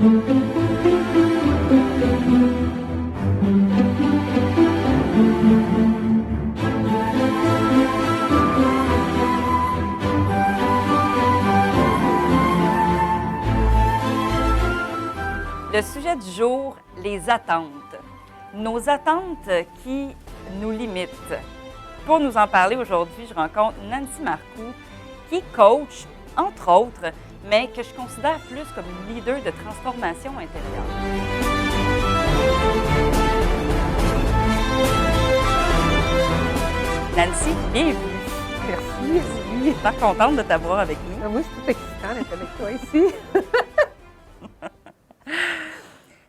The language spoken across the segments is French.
Le sujet du jour, les attentes. Nos attentes qui nous limitent. Pour nous en parler aujourd'hui, je rencontre Nancy Marcoux, qui est coach, entre autres, mais que je considère plus comme une leader de transformation intérieure. Nancy, bienvenue. Merci. Je suis très contente de t'avoir avec nous. Moi, c'est tout excitant d'être avec toi ici.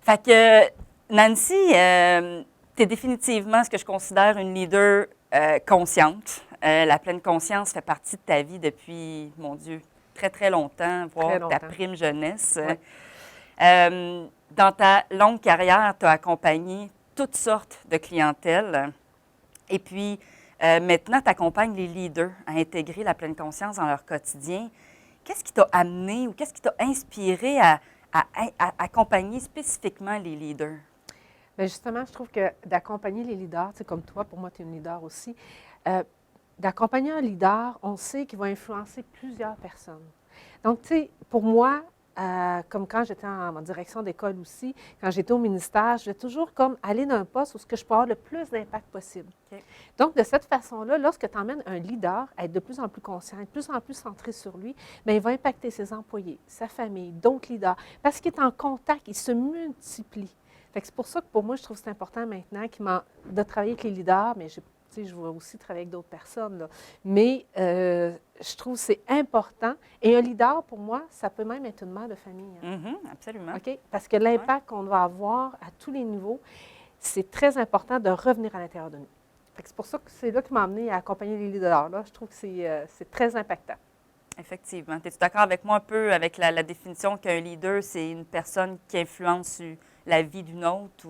Fait que, Nancy, tu es définitivement ce que je considère une leader consciente. La pleine conscience fait partie de ta vie depuis, mon Dieu, très, très longtemps, voire Très longtemps. ta prime jeunesse. Ouais. Dans ta longue carrière, tu as accompagné toutes sortes de clientèles. Et puis, maintenant, tu accompagnes les leaders à intégrer la pleine conscience dans leur quotidien. Qu'est-ce qui t'a amené ou qu'est-ce qui t'a inspiré à accompagner spécifiquement les leaders? Bien, justement, je trouve que d'accompagner les leaders, tu sais, comme toi, pour moi, tu es une leader aussi, d'accompagner un leader, on sait qu'il va influencer plusieurs personnes. Donc, tu sais, pour moi, comme quand j'étais en direction d'école aussi, quand j'étais au ministère, je vais toujours comme aller dans un poste où je peux avoir le plus d'impact possible. Okay. Donc, de cette façon-là, lorsque tu emmènes un leader à être de plus en plus conscient, de plus en plus centré sur lui, bien, il va impacter ses employés, sa famille, d'autres leaders, parce qu'il est en contact, il se multiplie. Fait que c'est pour ça que pour moi, je trouve que c'est important maintenant de travailler avec les leaders, mais je vais aussi travailler avec d'autres personnes. Là. Mais je trouve que c'est important. Et un leader, pour moi, ça peut même être une mère de famille. Hein. Mm-hmm, absolument. OK? Parce que l'impact qu'on va avoir à tous les niveaux, c'est très important de revenir à l'intérieur de nous. Fait que c'est pour ça que c'est là qui m'a amené à accompagner les leaders. Là. Je trouve que c'est très impactant. Effectivement. Es-tu d'accord avec moi un peu avec la définition qu'un leader, c'est une personne qui influence sur la vie d'une autre?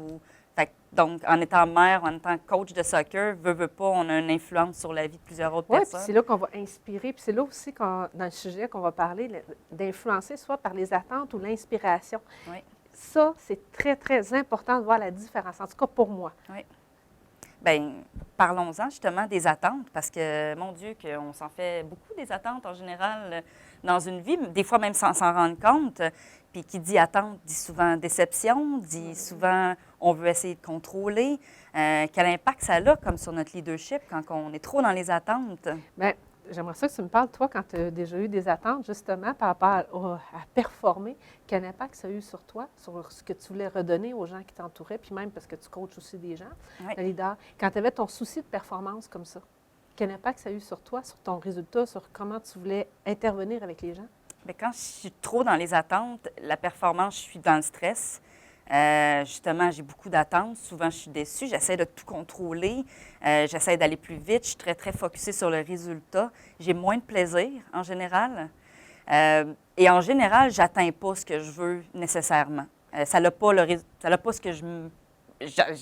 Donc, en étant mère, en étant coach de soccer, veut pas, on a une influence sur la vie de plusieurs autres personnes. Oui, puis c'est là qu'on va inspirer. Puis c'est là aussi, dans le sujet qu'on va parler, d'influencer soit par les attentes ou l'inspiration. Oui. Ça, c'est très, très important de voir la différence, en tout cas pour moi. Oui. Bien, parlons-en justement des attentes, parce que, mon Dieu, qu'on s'en fait beaucoup des attentes en général dans une vie, des fois même sans s'en rendre compte. Puis qui dit attente dit souvent déception, dit souvent on veut essayer de contrôler. Quel impact ça a comme sur notre leadership quand on est trop dans les attentes? Bien, j'aimerais ça que tu me parles, toi, quand tu as déjà eu des attentes, justement, par rapport à performer. Quel impact ça a eu sur toi, sur ce que tu voulais redonner aux gens qui t'entouraient, puis même parce que tu coaches aussi des gens, Oui. le leader. Quand tu avais ton souci de performance comme ça, quel impact ça a eu sur toi, sur ton résultat, sur comment tu voulais intervenir avec les gens? Bien, quand je suis trop dans les attentes, la performance, je suis dans le stress. Justement, j'ai beaucoup d'attentes. Souvent, je suis déçue. J'essaie de tout contrôler. J'essaie d'aller plus vite. Je suis très, très focusée sur le résultat. J'ai moins de plaisir, en général. Et en général, je n'atteins pas ce que je veux nécessairement. Ça n'a pas, pas ce que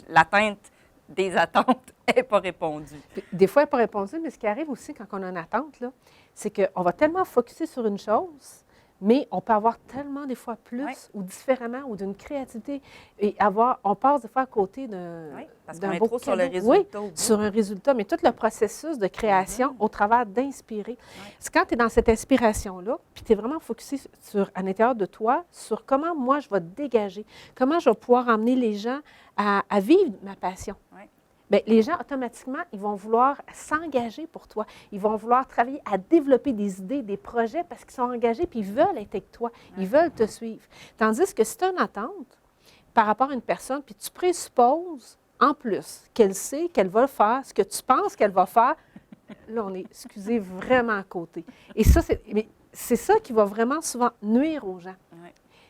l'atteinte des attentes n'est pas répondue. Des fois, elle n'est pas répondue, mais ce qui arrive aussi quand on a une attente, là, c'est qu'on va tellement focusser sur une chose, mais on peut avoir tellement des fois plus ou différemment ou d'une créativité. Et on passe des fois à côté d'un parce qu'on est beau trop sur le cadeau. résultat. Oui, sur un résultat, mais tout le processus de création au travers d'inspirer. C'est quand tu es dans cette inspiration-là, puis tu es vraiment focusé à l'intérieur de toi, sur comment moi je vais dégager, comment je vais pouvoir emmener les gens à vivre ma passion. Bien, les gens, automatiquement, ils vont vouloir s'engager pour toi. Ils vont vouloir travailler à développer des idées, des projets parce qu'ils sont engagés puis ils veulent être avec toi. Ils veulent te suivre. Tandis que si tu as une attente par rapport à une personne, puis tu présupposes, en plus, qu'elle sait qu'elle va faire ce que tu penses qu'elle va faire, là, on est, excusez, vraiment à côté. Et ça, c'est ça qui va vraiment souvent nuire aux gens.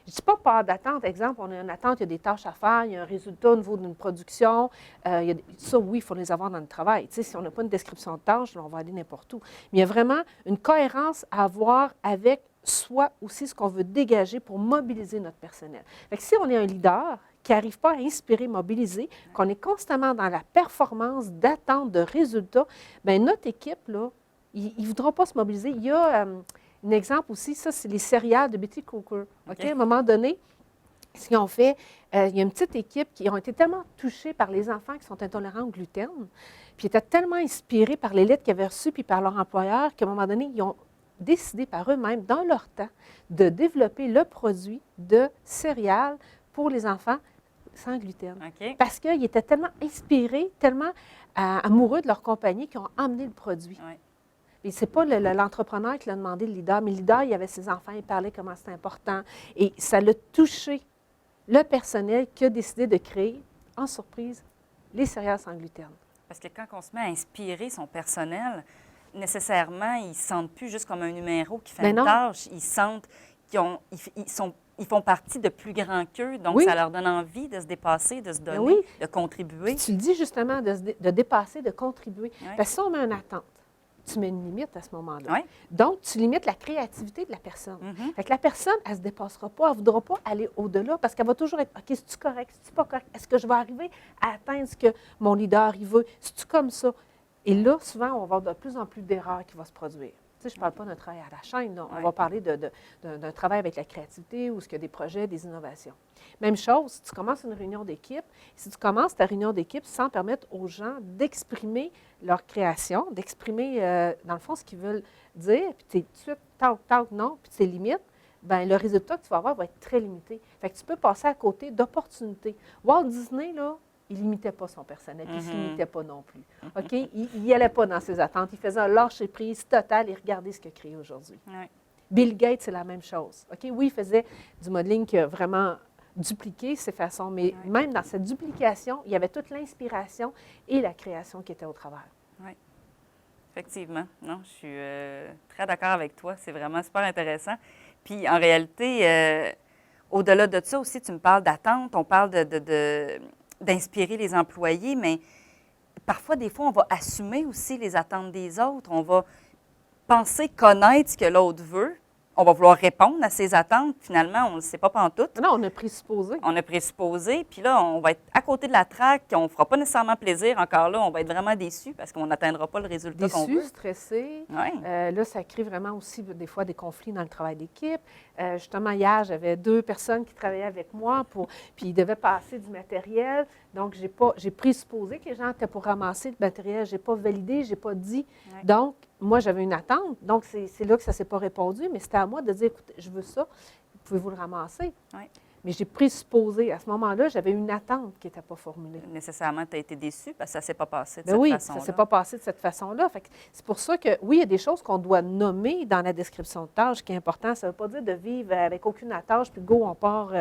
Je ne dis pas peur d'attente. Exemple, on a une attente, il y a des tâches à faire, il y a un résultat au niveau d'une production. Ça, oui, il faut les avoir dans le travail. Tu sais, si on n'a pas une description de tâches, là, on va aller n'importe où. Mais il y a vraiment une cohérence à avoir avec soi aussi, ce qu'on veut dégager pour mobiliser notre personnel. Fait que si on est un leader qui n'arrive pas à inspirer, mobiliser, qu'on est constamment dans la performance, d'attente, de résultats, bien, notre équipe, là, il ne voudra pas se mobiliser. Il y a... un exemple aussi, ça, c'est les céréales de Betty Crocker. OK? À un moment donné, ce qu'ils ont fait, il y a une petite équipe qui ont été tellement touchés par les enfants qui sont intolérants au gluten, puis ils étaient tellement inspirés par les lettres qu'ils avaient reçues puis par leur employeur qu'à un moment donné, ils ont décidé par eux-mêmes, dans leur temps, de développer le produit de céréales pour les enfants sans gluten. OK. Parce qu'ils étaient tellement inspirés, tellement amoureux de leur compagnie qu'ils ont emmené le produit. Ouais. Et ce n'est pas l'entrepreneur qui l'a demandé, le leader, mais le leader, il avait ses enfants, il parlait comment c'était important. Et ça l'a touché le personnel qui a décidé de créer, en surprise, les céréales sans gluten. Parce que quand on se met à inspirer son personnel, nécessairement, ils ne se sentent plus juste comme un numéro qui fait Ben une non. tâche. Ils sentent ils font partie de plus grands qu'eux. Donc, Oui. ça leur donne envie de se dépasser, de se donner, oui. de contribuer. Puis tu le dis justement, de dépasser, de contribuer. Oui. Parce que si on met une attente, tu mets une limite à ce moment-là. Oui. Donc, tu limites la créativité de la personne. Mhm. Fait que la personne, elle ne se dépassera pas, elle ne voudra pas aller au-delà parce qu'elle va toujours être OK, c'est-tu correct, c'est-tu pas correct? Est-ce que je vais arriver à atteindre ce que mon leader il veut? C'est-tu comme ça? Et là, souvent, on va avoir de plus en plus d'erreurs qui vont se produire. Tu sais, je ne parle pas d'un travail à la chaîne, là. On va parler d'un travail avec la créativité ou ce qu'il y a des projets, des innovations. Même chose, si tu commences une réunion d'équipe, si tu commences ta réunion d'équipe sans permettre aux gens d'exprimer leur création, d'exprimer, dans le fond, ce qu'ils veulent dire, puis tu es tout de suite, tac, non, puis tes limites, bien, le résultat que tu vas avoir va être très limité. Fait que tu peux passer à côté d'opportunités. Walt Disney, là, il ne limitait pas son personnel, puis il ne se limitait pas non plus. OK? Il n'y allait pas dans ses attentes. Il faisait un lâcher-prise total et regardez ce qu'il a créé aujourd'hui. Oui. Bill Gates, c'est la même chose. OK? Oui, il faisait du modeling qui a vraiment dupliqué ses façons, mais même dans cette duplication, il y avait toute l'inspiration et la création qui était au travers. Oui. Effectivement. Non, je suis très d'accord avec toi. C'est vraiment super intéressant. Puis, en réalité, au-delà de ça aussi, tu me parles d'attente, on parle d'inspirer les employés, mais parfois, des fois, on va assumer aussi les attentes des autres. On va penser connaître ce que l'autre veut. On va vouloir répondre à ses attentes. Finalement, on ne le sait pas pantoute. Non, on a présupposé. On a présupposé, puis là, on va être à côté de la traque, on ne fera pas nécessairement plaisir. Encore là, on va être vraiment déçus parce qu'on n'atteindra pas le résultat qu'on Déçu, veut. stressé. Oui. Là, ça crée vraiment aussi des fois des conflits dans le travail d'équipe. Justement, hier, j'avais 2 personnes qui travaillaient avec moi, puis ils devaient passer du matériel. Donc, j'ai présupposé que les gens étaient pour ramasser le matériel. Je n'ai pas validé, je n'ai pas dit. Oui. Donc, moi, j'avais une attente. Donc, c'est là que ça ne s'est pas répondu, mais c'était à moi de dire, écoutez, je veux ça, pouvez-vous le ramasser? Oui. Mais j'ai présupposé. À ce moment-là, j'avais une attente qui n'était pas formulée. Nécessairement, tu as été déçu parce que ça ne s'est pas passé de Ben cette oui, façon-là. ça ne s'est pas passé de cette façon-là. C'est pour ça que, oui, il y a des choses qu'on doit nommer dans la description de tâche qui est important. Ça ne veut pas dire de vivre avec aucune attache, puis go, on part.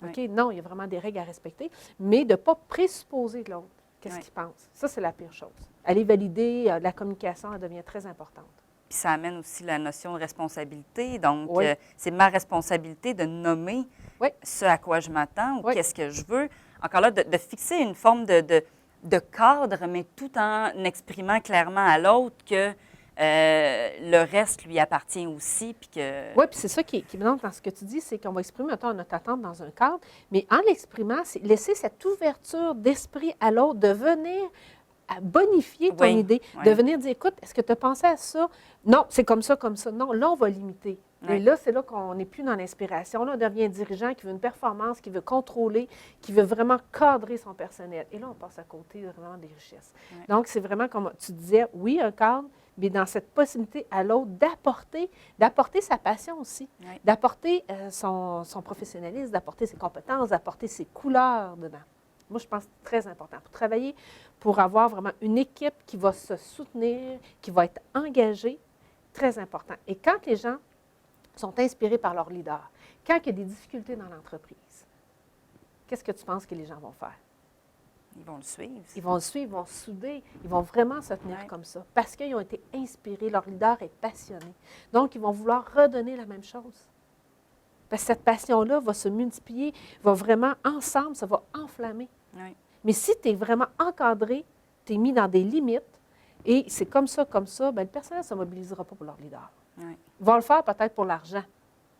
OK, Oui. non, il y a vraiment des règles à respecter, mais de ne pas présupposer de l'autre. Qu'est-ce Oui. qu'il pense? Ça, c'est la pire chose. Aller valider, la communication, elle devient très importante. Puis ça amène aussi la notion de responsabilité. Donc, Oui. c'est ma responsabilité de nommer Oui. ce à quoi je m'attends ou Oui. qu'est-ce que je veux. Encore là, de fixer une forme de cadre, mais tout en exprimant clairement à l'autre que le reste lui appartient aussi. Puis que... Oui, puis c'est ça qui me manque dans ce que tu dis, c'est qu'on va exprimer notre attente dans un cadre, mais en l'exprimant, c'est laisser cette ouverture d'esprit à l'autre, de venir à bonifier ton Oui, idée, oui. de venir dire, écoute, est-ce que tu as pensé à ça? Non, c'est comme ça, comme ça. Non, là, on va limiter. Oui. Et là, c'est là qu'on n'est plus dans l'inspiration. Là, on devient un dirigeant qui veut une performance, qui veut contrôler, qui veut vraiment cadrer son personnel. Et là, on passe à côté vraiment des richesses. Oui. Donc, c'est vraiment comme tu disais, oui, un cadre, mais dans cette possibilité à l'autre d'apporter sa passion aussi, Oui. d'apporter son professionnalisme, d'apporter ses compétences, d'apporter ses couleurs dedans. Moi, je pense que c'est très important. Pour travailler, pour avoir vraiment une équipe qui va se soutenir, qui va être engagée, très important. Et quand les gens sont inspirés par leur leader, quand il y a des difficultés dans l'entreprise, qu'est-ce que tu penses que les gens vont faire? Ils vont le suivre. Ils vont le suivre, ils vont se souder, ils vont vraiment se tenir Ouais. comme ça parce qu'ils ont été inspirés, leur leader est passionné. Donc, ils vont vouloir redonner la même chose. Parce que cette passion-là va se multiplier, va vraiment, ensemble, ça va enflammer. Oui. Mais si tu es vraiment encadré, tu es mis dans des limites, et c'est comme ça, bien, le personnel ne se mobilisera pas pour leur leader. Oui. Ils vont le faire peut-être pour l'argent,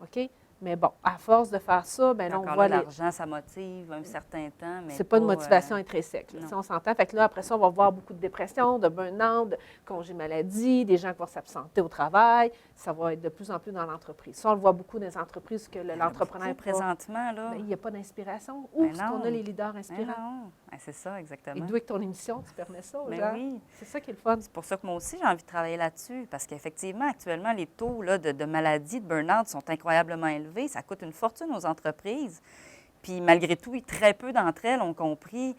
OK? Mais bon, à force de faire ça, bien là, on Encore voit là, l'argent, ça motive un certain temps, mais c'est pas une motivation intrinsèque. Là, non. si on s'entend. Fait que là, après ça, on va voir beaucoup de dépression, de burn-out, de congés maladie, des gens qui vont s'absenter au travail. Ça va être de plus en plus dans l'entreprise. Ça, on le voit beaucoup dans les entreprises que l'entrepreneur présentement, là. Il n'y a pas d'inspiration. Où Ben est-ce qu'on non. a les leaders Ben inspirants? non. Ben, c'est ça, Et exactement. d'où avec ton émission, tu permets ça aux Ben gens? oui. C'est ça qui est le fun. C'est pour ça que moi aussi, j'ai envie de travailler là-dessus. Parce qu'effectivement, actuellement, les taux là, de maladies, de burn-out sont incroyablement élevés. Ça coûte une fortune aux entreprises. Puis malgré tout, très peu d'entre elles ont compris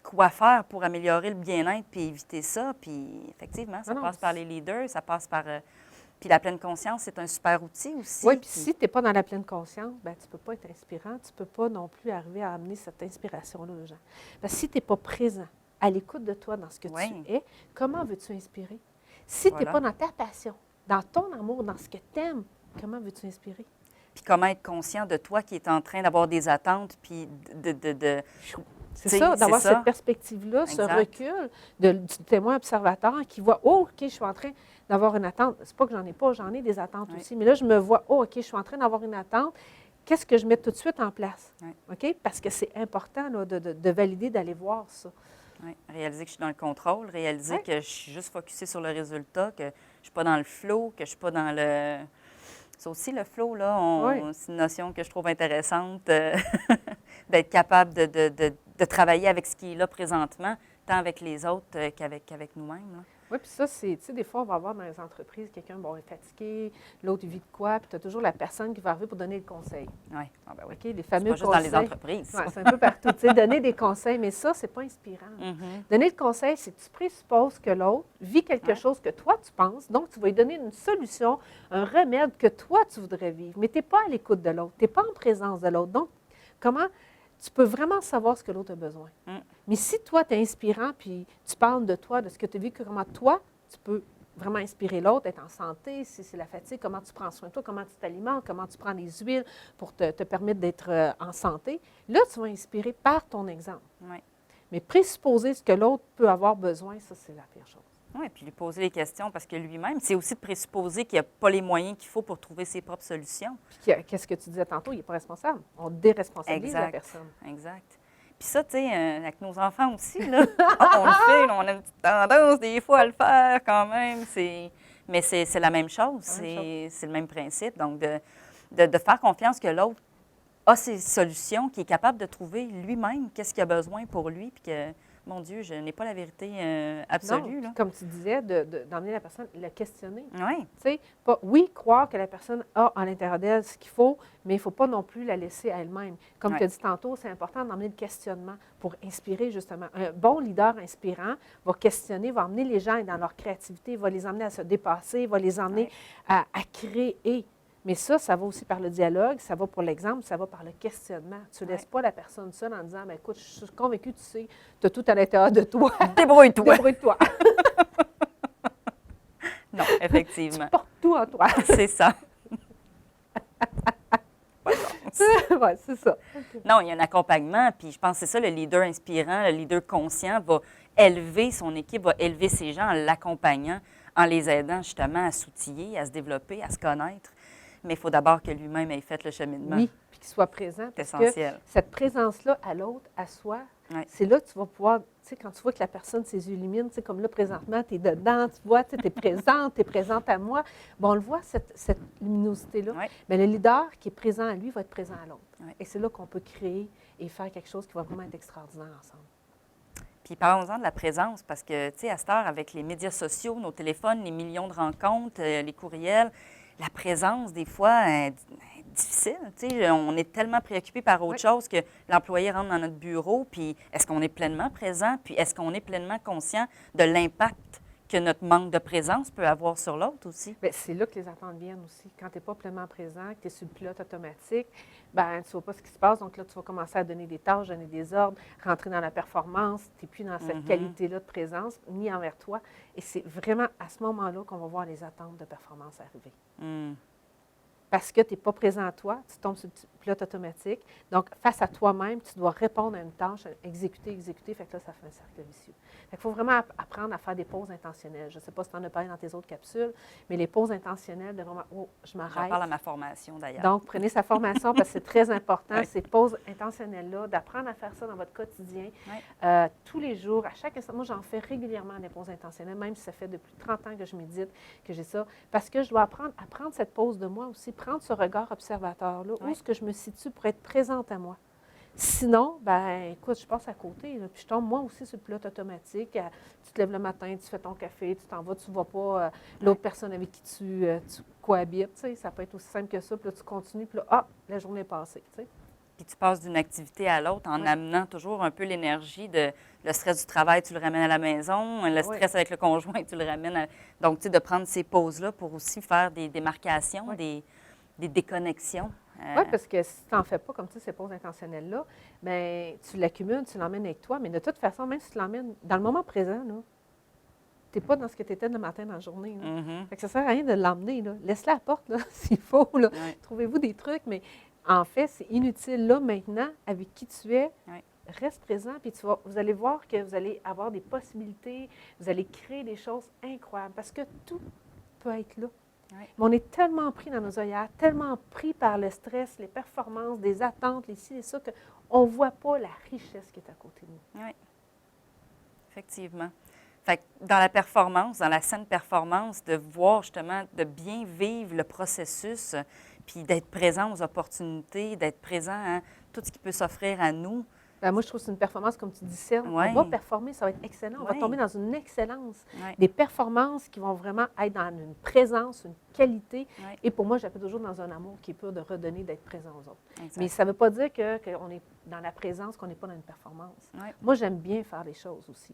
quoi faire pour améliorer le bien-être puis éviter ça. Puis effectivement, ça passe par les leaders, ça passe par... puis la pleine conscience, c'est un super outil aussi. Oui, puis si tu n'es pas dans la pleine conscience, bien, tu ne peux pas être inspirant. Tu ne peux pas non plus arriver à amener cette inspiration-là aux gens. Parce que si tu n'es pas présent, à l'écoute de toi dans ce que tu es, comment veux-tu inspirer? Si tu n'es pas dans ta passion, dans ton amour, dans ce que tu aimes, comment veux-tu inspirer? Puis comment être conscient de toi qui est en train d'avoir des attentes, puis de c'est ça, d'avoir cette perspective-là, exact. ce recul du témoin observateur qui voit, oh, OK, je suis en train d'avoir une attente. C'est pas que j'en ai pas, j'en ai des attentes aussi. Mais là, je me vois, oh, OK, je suis en train d'avoir une attente. Qu'est-ce que je mets tout de suite en place? OK? Parce que c'est important là, de valider, d'aller voir ça. Oui, réaliser que je suis dans le contrôle, réaliser que je suis juste focusée sur le résultat, que je ne suis pas dans le flow, que je ne suis pas dans le... C'est aussi le flow, là, c'est une notion que je trouve intéressante, d'être capable de travailler avec ce qui est là présentement, tant avec les autres qu'avec nous-mêmes. Là. Oui, puis ça, c'est, tu sais, des fois, on va avoir dans les entreprises quelqu'un, bon, est fatigué, l'autre, il vit de quoi, puis tu as toujours la personne qui va arriver pour donner le conseil. Oui, ah ben oui. OK, les fameux conseils. C'est pas juste dans les entreprises. Oui, c'est un peu partout, tu sais, donner des conseils, mais ça, c'est pas inspirant. Donner le conseil, c'est que tu présupposes que l'autre vit quelque chose que toi, tu penses, donc tu vas lui donner une solution, un remède que toi, tu voudrais vivre, mais tu n'es pas à l'écoute de l'autre, tu n'es pas en présence de l'autre. Donc, comment... Tu peux vraiment savoir ce que l'autre a besoin. Mais si toi, tu es inspirant, puis tu parles de toi, de ce que tu as vécu, comment toi, tu peux vraiment inspirer l'autre, être en santé, si c'est la fatigue, comment tu prends soin de toi, comment tu t'alimentes, comment tu prends les huiles pour te permettre d'être en santé, là, tu vas inspirer par ton exemple. Mais présupposer ce que l'autre peut avoir besoin, ça, c'est la pire chose. Oui, puis lui poser les questions parce que lui-même, c'est aussi de présupposer qu'il n'y a pas les moyens qu'il faut pour trouver ses propres solutions. Puis qu'est-ce que tu disais tantôt, il n'est pas responsable. On déresponsabilise la personne. Exact. Puis ça, tu sais, avec nos enfants aussi, là, on le fait, là, on a une petite tendance des fois à le faire quand même. Mais c'est la même chose, c'est le même principe. Donc, de faire confiance que l'autre a ses solutions, qu'il est capable de trouver lui-même qu'est-ce qu'il a besoin pour lui, puis que... Mon Dieu, je n'ai pas la vérité absolue. Non, là. Comme tu disais, d'emmener la personne, la questionner. Oui. Tu sais, oui, croire que la personne a à l'intérieur d'elle ce qu'il faut, mais il ne faut pas non plus la laisser à elle-même. Comme tu as dit tantôt, c'est important d'emmener le questionnement pour inspirer, justement. Un bon leader inspirant va questionner, va emmener les gens dans leur créativité, va les emmener à se dépasser, va les emmener à créer. Mais ça va aussi par le dialogue, ça va pour l'exemple, ça va par le questionnement. Tu ne laisses pas la personne seule en disant, bien, écoute, je suis convaincue, tu sais, tu as tout à l'intérieur de toi. Débrouille-toi. Débrouille-toi. Non, effectivement. Tu portes tout en toi. C'est ça. Oui, c'est ça. Okay. Non, il y a un accompagnement, puis je pense que c'est ça, le leader inspirant, le leader conscient va élever son équipe, va élever ses gens en l'accompagnant, en les aidant justement à s'outiller, à se développer, à se connaître. Mais il faut d'abord que lui-même ait fait le cheminement. Oui, puis qu'il soit présent. C'est essentiel. Que cette présence-là à l'autre, à soi, c'est là que tu vas pouvoir, tu sais, quand tu vois que la personne, ses yeux illuminent, tu sais, comme là, présentement, tu es dedans, tu vois, tu es présente à moi. Bon, on le voit, cette luminosité-là. Bien, le leader qui est présent à lui va être présent à l'autre. Et c'est là qu'on peut créer et faire quelque chose qui va vraiment être extraordinaire ensemble. Puis parlons-en de la présence, parce que, tu sais, à cette heure, avec les médias sociaux, nos téléphones, les millions de rencontres, les courriels, la présence, des fois, est difficile. Tu sais, on est tellement préoccupé par autre chose que l'employé rentre dans notre bureau, puis est-ce qu'on est pleinement présent, puis est-ce qu'on est pleinement conscient de l'impact que notre manque de présence peut avoir sur l'autre aussi? Bien, c'est là que les attentes viennent aussi. Quand tu n'es pas pleinement présent, que tu es sur le pilote automatique, bien, tu ne vois pas ce qui se passe. Donc là, tu vas commencer à donner des tâches, donner des ordres, rentrer dans la performance. Tu n'es plus dans cette qualité-là de présence, ni envers toi. Et c'est vraiment à ce moment-là qu'on va voir les attentes de performance arriver. parce que tu n'es pas présent à toi, tu tombes sur le pilote automatique. Donc, face à toi-même, tu dois répondre à une tâche, exécuter, fait que là, ça fait un cercle vicieux. Fait qu'il faut vraiment apprendre à faire des pauses intentionnelles. Je ne sais pas si tu en as parlé dans tes autres capsules, mais les pauses intentionnelles de vraiment, oh, je m'arrête. J'en parle à ma formation, d'ailleurs. Donc, prenez sa formation parce que c'est très important, ces pauses intentionnelles-là, d'apprendre à faire ça dans votre quotidien, tous les jours, à chaque instant. Moi, j'en fais régulièrement des pauses intentionnelles, même si ça fait depuis 30 ans que je médite, que j'ai ça, parce que je dois apprendre à prendre cette pause de moi aussi, prendre ce regard observateur-là, où est-ce que je me situe pour être présente à moi. Sinon, ben écoute, je passe à côté, là, puis je tombe moi aussi sur le pilote automatique. Tu te lèves le matin, tu fais ton café, tu t'en vas, tu ne vois pas l'autre personne avec qui tu cohabites. Tu sais, ça peut être aussi simple que ça. Puis là, tu continues, puis là, la journée est passée. Tu sais. Puis tu passes d'une activité à l'autre en amenant toujours un peu l'énergie de le stress du travail, tu le ramènes à la maison, le stress avec le conjoint, tu le ramènes à... Donc, tu sais, de prendre ces pauses-là pour aussi faire des démarcations, des déconnexions. Oui, parce que si tu n'en fais pas comme ça, ces pauses intentionnelles-là, bien, tu l'accumules, tu l'emmènes avec toi, mais de toute façon, même si tu l'emmènes dans le moment présent, tu n'es pas dans ce que tu étais le matin dans la journée. Fait que ça ne sert à rien de l'emmener. Laisse-la à la porte, s'il faut. Trouvez-vous des trucs, mais en fait, c'est inutile. Là, maintenant, avec qui tu es, reste présent, puis vous allez voir que vous allez avoir des possibilités, vous allez créer des choses incroyables, parce que tout peut être là. Mais on est tellement pris dans nos œillères, tellement pris par le stress, les performances, des attentes, les ci, les ça, qu'on ne voit pas la richesse qui est à côté de nous. Oui, effectivement. Fait que dans la performance, dans la saine performance, de voir justement, de bien vivre le processus, puis d'être présent aux opportunités, d'être présent à tout ce qui peut s'offrir à nous. Ben, moi, je trouve que c'est une performance, comme tu dis, saine. On va performer, ça va être excellent. On va tomber dans une excellence. Des performances qui vont vraiment être dans une présence, une qualité. Et pour moi, j'appelle toujours dans un amour qui est pur de redonner, d'être présent aux autres. Exact. Mais ça ne veut pas dire qu'on est dans la présence, qu'on n'est pas dans une performance. Moi, j'aime bien faire les choses aussi.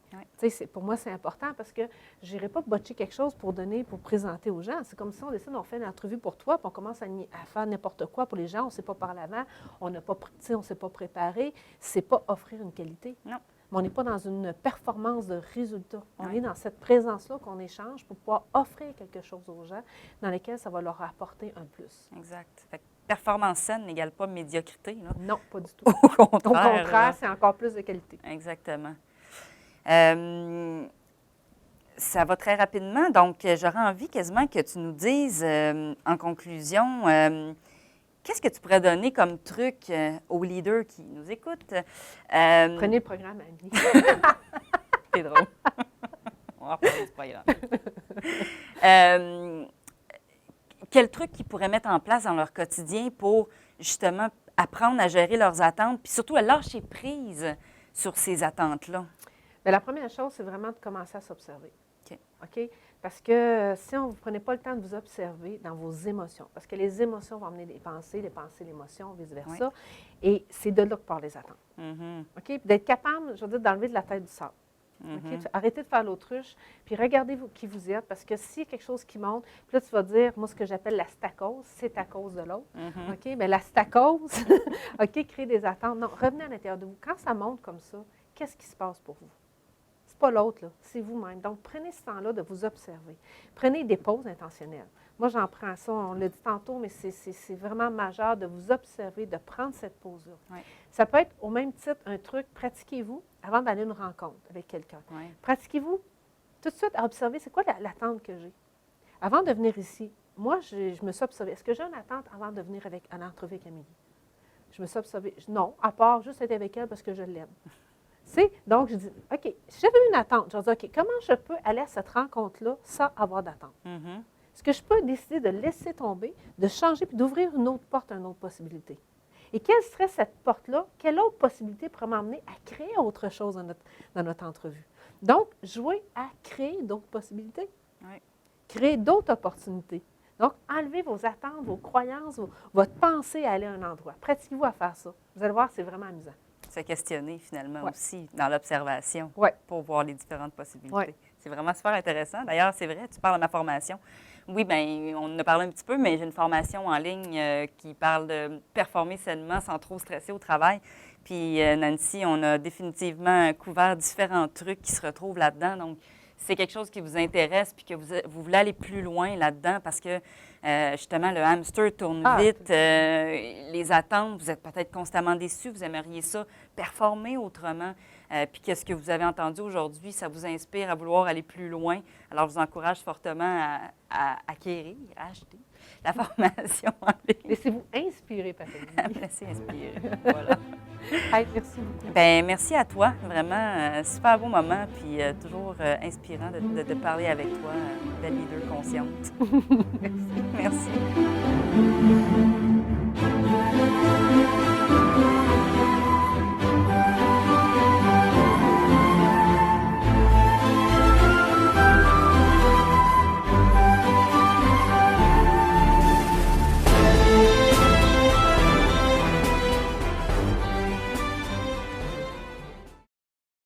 Pour moi, c'est important parce que je n'irai pas botcher quelque chose pour donner, pour présenter aux gens. C'est comme si on décide, on fait une entrevue pour toi, puis on commence à faire n'importe quoi pour les gens. On ne sait pas par l'avant, on ne s'est pas préparé. C'est pas offrir une qualité. Non. Mais on n'est pas dans une performance de résultat. On est dans cette présence-là qu'on échange pour pouvoir offrir quelque chose aux gens dans lesquels ça va leur apporter un plus. Exact. Fait que performance saine n'égale pas médiocrité. Là. Non, pas du tout. Au contraire, c'est encore plus de qualité. Exactement. Ça va très rapidement, donc j'aurais envie quasiment que tu nous dises en conclusion... Qu'est-ce que tu pourrais donner comme truc aux leaders qui nous écoutent? Prenez le programme Annie. C'est drôle. On va reprendre du programme. Quel truc qu'ils pourraient mettre en place dans leur quotidien pour justement apprendre à gérer leurs attentes, puis surtout à lâcher prise sur ces attentes-là? Bien, la première chose, c'est vraiment de commencer à s'observer. OK? Parce que si vous ne prenez pas le temps de vous observer dans vos émotions, parce que les émotions vont amener les pensées, l'émotion, vice-versa, et c'est de là que partent les attentes. OK? Puis d'être capable, je veux dire, d'enlever de la tête du sable. OK? Arrêtez de faire l'autruche, puis regardez qui vous êtes, parce que s'il y a quelque chose qui monte, puis là, tu vas dire, moi, ce que j'appelle la stacose, c'est à cause de l'autre. OK? Bien, la stacose, OK, créer des attentes. Non, revenez à l'intérieur de vous. Quand ça monte comme ça, qu'est-ce qui se passe pour vous? Pas l'autre, c'est vous-même. Donc, prenez ce temps-là de vous observer. Prenez des pauses intentionnelles. Moi, j'en prends ça, on l'a dit tantôt, mais c'est vraiment majeur de vous observer, de prendre cette pause-là. Ça peut être au même titre un truc, pratiquez-vous avant d'aller à une rencontre avec quelqu'un. Pratiquez-vous tout de suite à observer, c'est quoi l'attente que j'ai. Avant de venir ici, moi, je me suis observée. Est-ce que j'ai une attente avant de venir à l'entrevue avec Amélie? Je me suis observée. Non, à part juste être avec elle parce que je l'aime. Donc, je dis, OK, si j'avais une attente, je vais dire, OK, comment je peux aller à cette rencontre-là sans avoir d'attente? Est-ce que je peux décider de laisser tomber, de changer, puis d'ouvrir une autre porte, une autre possibilité? Et quelle serait cette porte-là? Quelle autre possibilité pourrait m'emmener à créer autre chose dans notre entrevue? Donc, jouer à créer d'autres possibilités, créer d'autres opportunités. Donc, enlevez vos attentes, vos croyances, votre pensée à aller à un endroit. Pratiquez-vous à faire ça. Vous allez voir, c'est vraiment amusant. Se questionner finalement aussi dans l'observation pour voir les différentes possibilités. C'est vraiment super intéressant. D'ailleurs, c'est vrai, tu parles de ma formation. Oui, bien, on en a parlé un petit peu, mais j'ai une formation en ligne qui parle de performer sainement sans trop stresser au travail. Puis Nancy, on a définitivement couvert différents trucs qui se retrouvent là-dedans. Donc, c'est quelque chose qui vous intéresse puis que vous voulez aller plus loin là-dedans parce que, justement, le hamster tourne vite, les attentes, vous êtes peut-être constamment déçus, vous aimeriez ça performer autrement, puis que ce que vous avez entendu aujourd'hui, ça vous inspire à vouloir aller plus loin. Alors, je vous encourage fortement à acquérir, à acheter la formation en ligne. Laissez-vous inspirer, Patrick. Laissez inspirer, voilà. Hey, merci beaucoup. Bien, merci à toi. Vraiment, super beau moment, puis toujours inspirant de parler avec toi, belle leader consciente. Merci. Merci.